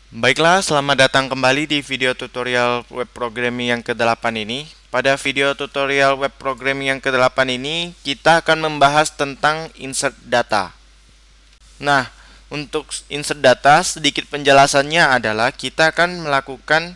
Baiklah, selamat datang kembali di video tutorial web programming yang ke-8 ini. Pada video tutorial web programming yang ke-8 ini, kita akan membahas tentang insert data. Nah, untuk insert data, sedikit penjelasannya adalah kita akan melakukan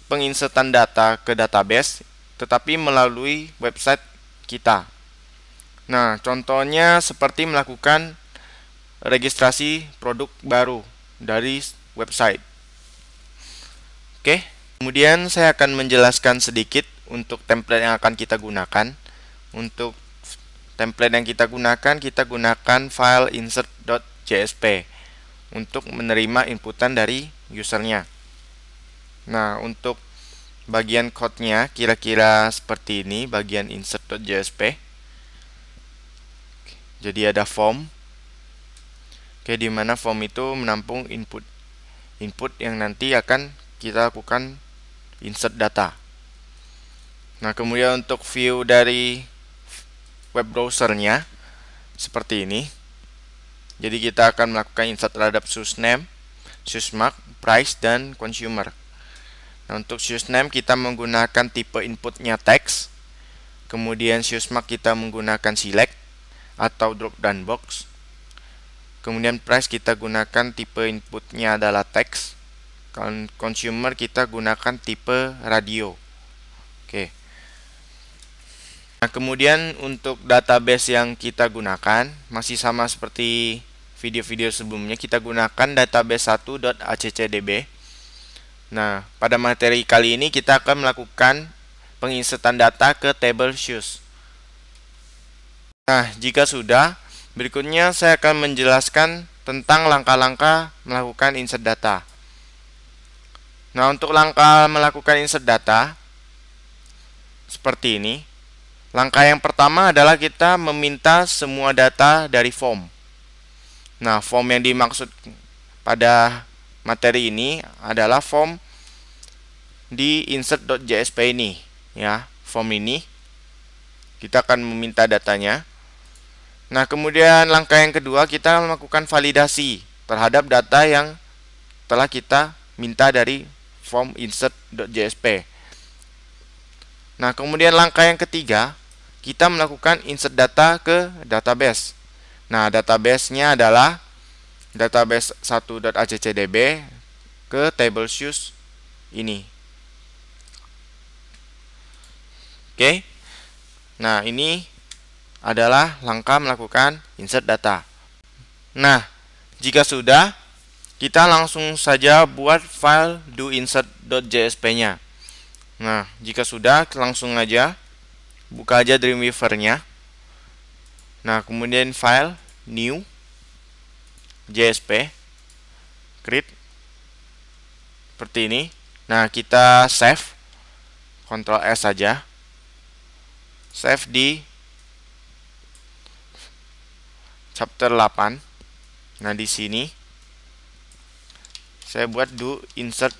penginsertan data ke database, tetapi melalui website kita. Nah, contohnya seperti melakukan registrasi produk baru dari website. Oke, kemudian saya akan menjelaskan sedikit untuk template yang akan kita gunakan. Untuk template yang kita gunakan file insert.jsp untuk menerima inputan dari usernya. Nah, untuk bagian code-nya kira-kira seperti ini, bagian insert.jsp. Jadi ada form. Oke, di mana form itu menampung input yang nanti akan kita lakukan insert data. Nah, kemudian untuk view dari web browsernya seperti ini. Jadi kita akan melakukan insert terhadap source name, source mark, price, dan consumer. Nah, untuk source name kita menggunakan tipe inputnya text. Kemudian source mark kita menggunakan select atau drop down box. Kemudian price kita gunakan tipe inputnya adalah text. Consumer kita gunakan tipe radio. Oke. Nah, kemudian untuk database yang kita gunakan masih sama seperti video-video sebelumnya, kita gunakan database 1.accdb. Nah, pada materi kali ini kita akan melakukan penginsertan data ke table shoes. Nah, jika sudah, berikutnya saya akan menjelaskan tentang langkah-langkah melakukan insert data. Nah, untuk langkah melakukan insert data seperti ini. Langkah yang pertama adalah kita meminta semua data dari form. Nah, form yang dimaksud pada materi ini adalah form di insert.jsp ini, ya. Form ini kita akan meminta datanya. Nah, kemudian langkah yang kedua kita melakukan validasi terhadap data yang telah kita minta dari form insert.jsp. Nah, kemudian langkah yang ketiga, kita melakukan insert data ke database. Nah, database-nya adalah database 1.accdb ke table shoes ini. Oke. Nah, ini adalah langkah melakukan insert data. Nah, jika sudah, kita langsung saja buat file doinsert.jsp-nya. Nah, jika sudah, langsung aja buka aja Dreamweaver-nya. Nah, kemudian file new JSP create seperti ini. Nah, kita save, Ctrl S saja, save di chapter 8. Nah, di sini saya buat doinsert.jsp.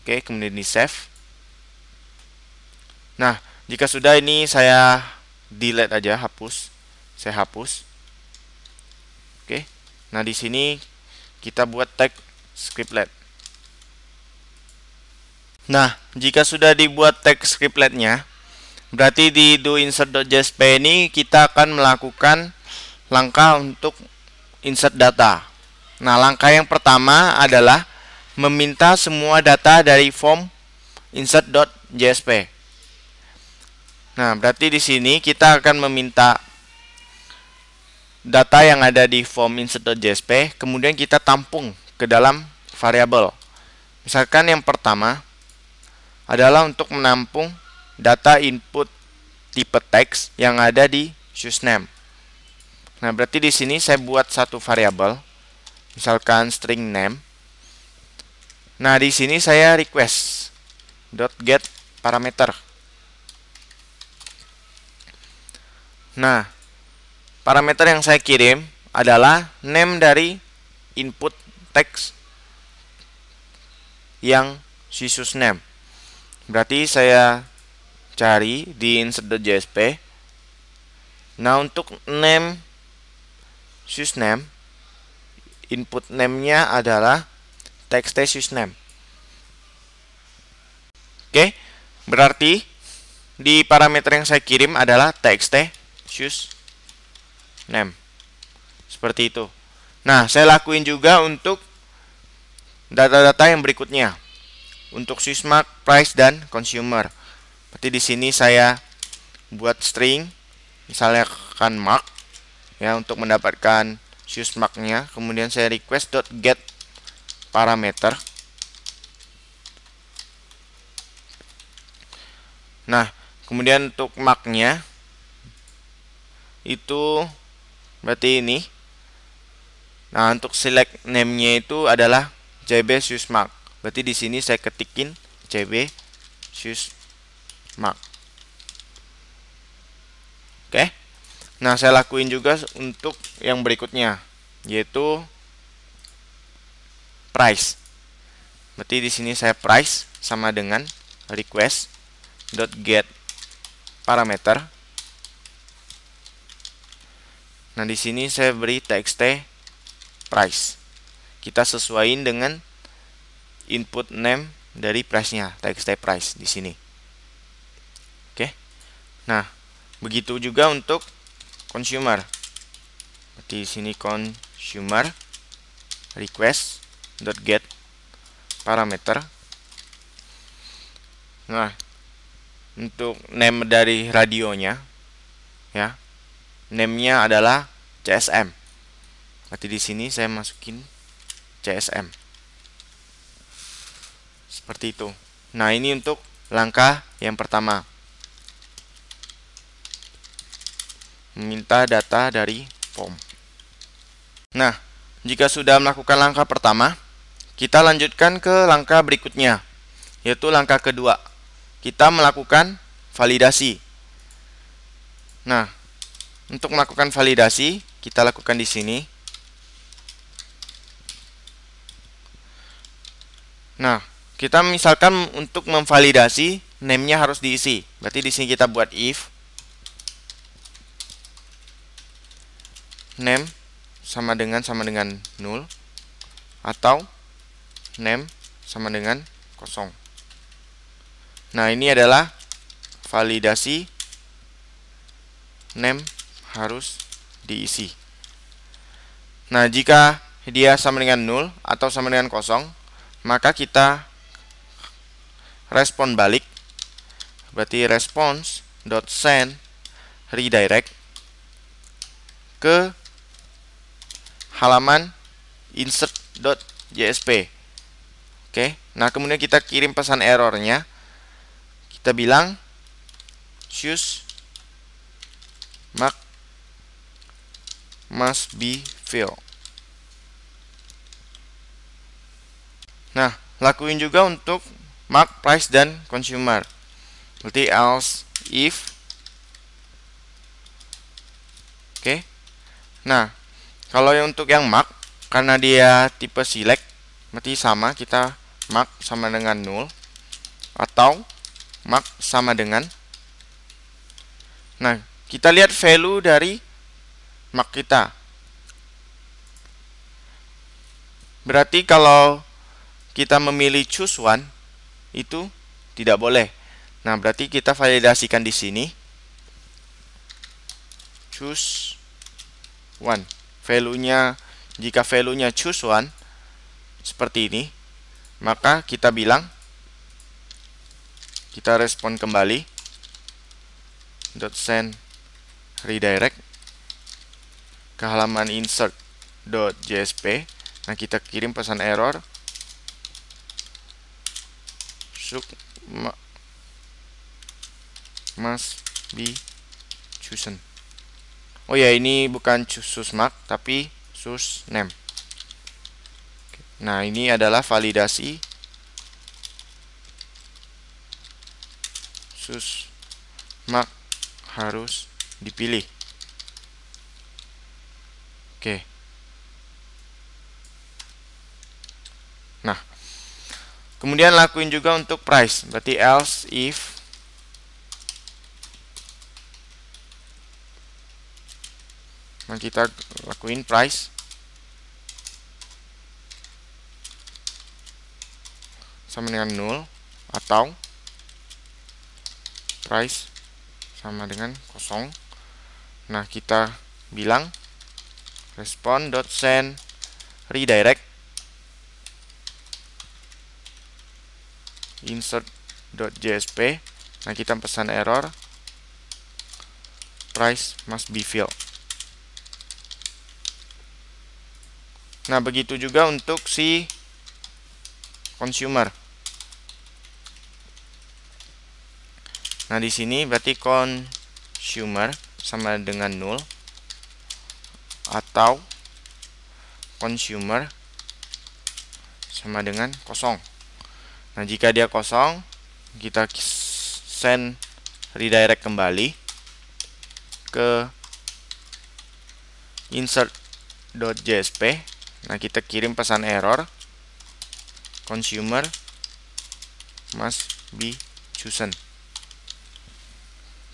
Oke, kemudian di save. Nah, jika sudah, ini saya delete aja, hapus. Saya hapus. Oke. Nah, di sini kita buat tag scriptlet. Nah, jika sudah dibuat tag scriptletnya, berarti di doinsert.jsp ini kita akan melakukan langkah untuk insert data. Nah, langkah yang pertama adalah meminta semua data dari form insert.jsp. Nah, berarti di sini kita akan meminta data yang ada di form insert.jsp, kemudian kita tampung ke dalam variabel. Misalkan yang pertama adalah untuk menampung data input tipe teks yang ada di usename. Nah, berarti di sini saya buat satu variabel, misalkan string name. Nah, di sini saya request .get parameter. Nah, parameter yang saya kirim adalah name dari input teks yang usename. Berarti saya cari di insert.jsp. Nah, untuk name usename input name-nya adalah txt usename. Oke, berarti di parameter yang saya kirim adalah txt usename. Seperti itu. Nah, saya lakuin juga untuk data-data yang berikutnya. Untuk SUSMARK, price, dan consumer. Berarti di sini saya buat string, misalnya kan mark, ya, untuk mendapatkan SUSMARK-nya. Kemudian saya request.get parameter. Nah, kemudian untuk mark-nya itu berarti ini. Nah, untuk select name-nya itu adalah JB SUSMARK. Berarti di sini saya ketikin JB SUSMARK. Oke. Nah, saya lakuin juga untuk yang berikutnya, yaitu price. Berarti di sini saya price sama dengan request.get parameter. Nah, di sini saya beri txt price. Kita sesuaiin dengan input name dari price-nya, txt price di sini. Oke. Nah, begitu juga untuk consumer. Berarti di sini consumer request.get parameter. Nah, untuk name dari radionya, ya, name-nya adalah CSM. Berarti di sini saya masukin CSM. Seperti itu. Nah, ini untuk langkah yang pertama. Meminta data dari form. Nah, jika sudah melakukan langkah pertama, kita lanjutkan ke langkah berikutnya, yaitu langkah kedua. Kita melakukan validasi. Nah, untuk melakukan validasi, kita lakukan di sini. Nah, kita misalkan untuk memvalidasi name-nya harus diisi. Berarti di sini kita buat if name sama dengan 0 atau name sama dengan kosong. Nah, ini adalah validasi name harus diisi. Nah, jika dia sama dengan 0 atau sama dengan kosong, maka kita respon balik. Berarti response.send redirect ke halaman insert.jsp. Oke. Nah, kemudian kita kirim pesan errornya. Kita bilang SUSMARK must be filled. Nah, lakuin juga untuk mark, price, dan consumer. Berarti else if. Oke. Nah, kalau untuk yang mark, karena dia tipe select, berarti sama, kita mark sama dengan 0 atau mark sama dengan. Nah, kita lihat value dari mark kita. Berarti kalau kita memilih choose one, itu tidak boleh. Nah, berarti kita validasikan di sini choose one. Value-nya, jika value-nya choose one seperti ini, maka kita bilang, kita respon kembali .send redirect ke halaman insert.jsp. Nah, kita kirim pesan error must be chosen. Oh ya, ini bukan SUSMARK tapi SUSNAME. Nah, ini adalah validasi SUSMARK harus dipilih. Oke. Nah, kemudian lakuin juga untuk price. Berarti else if nah, kita lakuin price sama dengan 0 atau price sama dengan kosong. Nah, kita bilang respond.send redirect insert.jsp. Nah, kita pesan error price must be filled. Nah, begitu juga untuk si consumer. Nah, di sini berarti consumer sama dengan 0 atau consumer sama dengan kosong. Nah, jika dia kosong, kita send redirect kembali ke insert.jsp. Nah, kita kirim pesan error consumer must be chosen.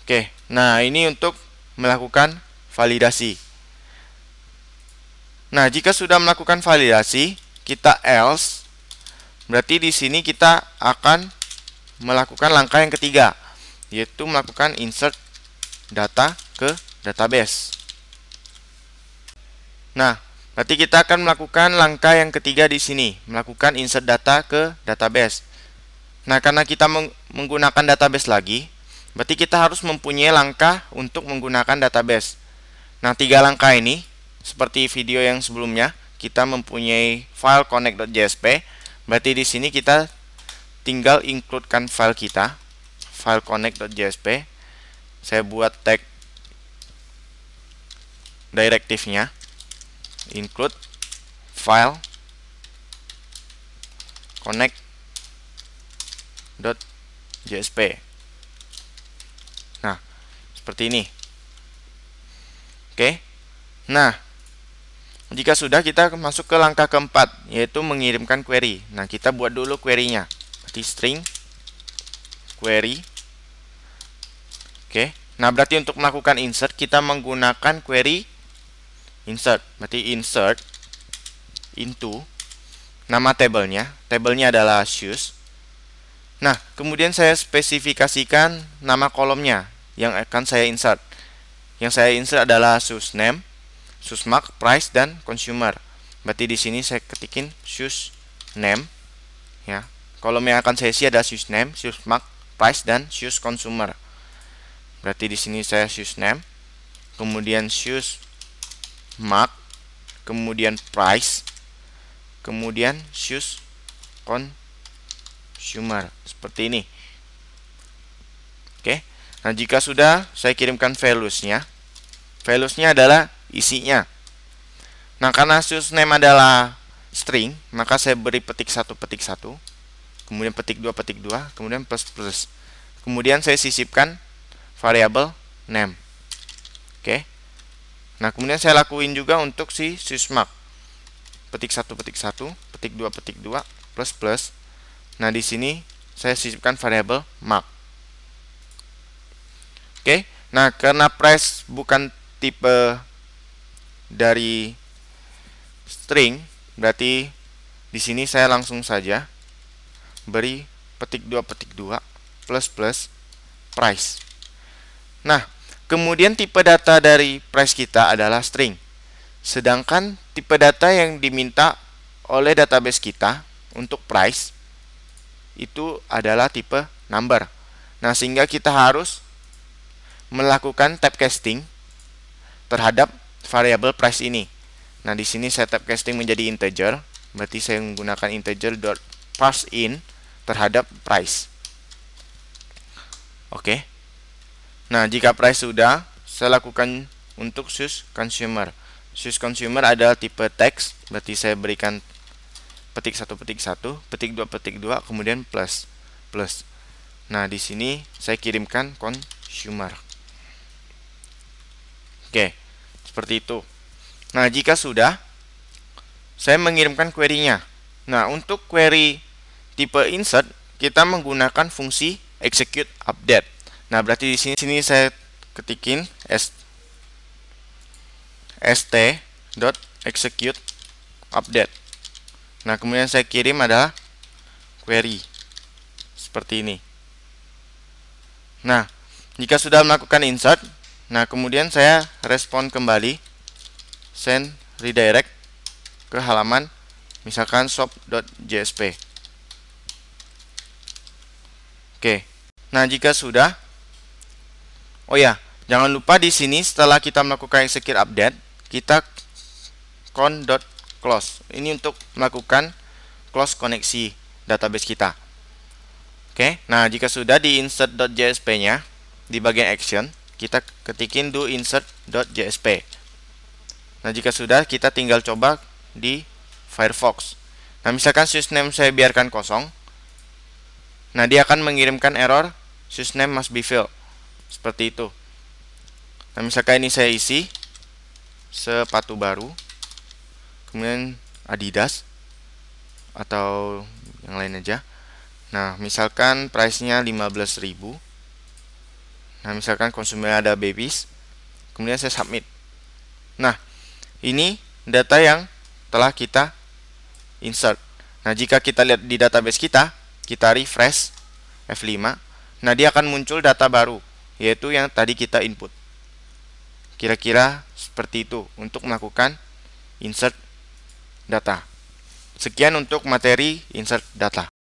Oke, nah ini untuk melakukan validasi. Nah, jika sudah melakukan validasi, kita else. Berarti di sini kita akan melakukan langkah yang ketiga, yaitu melakukan insert data ke database. Nah, berarti kita akan melakukan langkah yang ketiga di sini, melakukan insert data ke database. Nah, karena kita menggunakan database lagi, berarti kita harus mempunyai langkah untuk menggunakan database. Nah, 3 langkah ini, seperti video yang sebelumnya, kita mempunyai file connect.jsp. Berarti di sini kita tinggal includekan file kita, file connect.jsp. Saya buat tag direktifnya, include file connect.jsp. Nah, seperti ini. Oke. Nah, jika sudah, kita masuk ke langkah keempat, yaitu mengirimkan query. Nah, kita buat dulu query-nya. Berarti string query. Oke. Nah, berarti untuk melakukan insert, kita menggunakan query insert. Berarti insert into nama tabelnya. Tabelnya adalah shoes. Nah, kemudian saya spesifikasikan nama kolomnya yang akan saya insert. Yang saya insert adalah shoes name, shoes mark, price, dan consumer. Berarti di sini saya ketikin shoes name. Ya, kolom yang akan saya isi adalah shoes name, shoes mark, price, dan shoes consumer. Berarti di sini saya shoes name, kemudian shoes mark, kemudian price, kemudian shoes consumer. Seperti ini. Oke. Nah, jika sudah, saya kirimkan values-nya. Values-nya adalah isinya. Nah, karena shoes name adalah string, maka saya beri petik 1, kemudian petik 2, kemudian plus. Kemudian saya sisipkan variabel name. Oke. Nah, kemudian saya lakuin juga untuk si shoes mark. Petik 1, petik 2, plus. Nah, di sini saya sisipkan variabel mark. Oke. Nah, karena price bukan tipe dari string, berarti di sini saya langsung saja beri petik 2, plus price. Nah, kemudian tipe data dari price kita adalah string. Sedangkan tipe data yang diminta oleh database kita untuk price itu adalah tipe number. Nah, sehingga kita harus melakukan typecasting terhadap variabel price ini. Nah, di sini saya typecasting menjadi integer, berarti saya menggunakan integer.parseIn terhadap price. Oke. Nah, jika price sudah, saya lakukan untuk shoes consumer. Shoes consumer adalah tipe text, berarti saya berikan petik 1, petik 2, kemudian plus. Nah, di sini saya kirimkan consumer. Oke, seperti itu. Nah, jika sudah, saya mengirimkan query-nya. Nah, untuk query tipe insert, kita menggunakan fungsi execute update. Nah, berarti di sini saya ketikin st.execute update. Nah, kemudian saya kirim adalah query. seperti ini. Nah, jika sudah melakukan insert, nah kemudian saya respon kembali, send redirect ke halaman misalkan shop.jsp. Oke. Nah, jika sudah, oh ya, jangan lupa di sini setelah kita melakukan execute update, kita con.close. Ini untuk melakukan close koneksi database kita. Oke, nah jika sudah di insert.jsp-nya, di bagian action, kita ketikin do insert.jsp. Nah, jika sudah, kita tinggal coba di Firefox. Nah, misalkan sysname saya biarkan kosong, nah dia akan mengirimkan error sysname must be filled. Seperti itu. Nah, misalkan ini saya isi sepatu baru, kemudian Adidas atau yang lain aja. Nah, misalkan price-nya 15.000. Nah, misalkan konsumen ada babies, kemudian saya submit. Nah, ini data yang telah kita insert. Nah, jika kita lihat di database kita refresh F5, nah dia akan muncul data baru, yaitu yang tadi kita input. Kira-kira seperti itu untuk melakukan insert data. Sekian untuk materi insert data.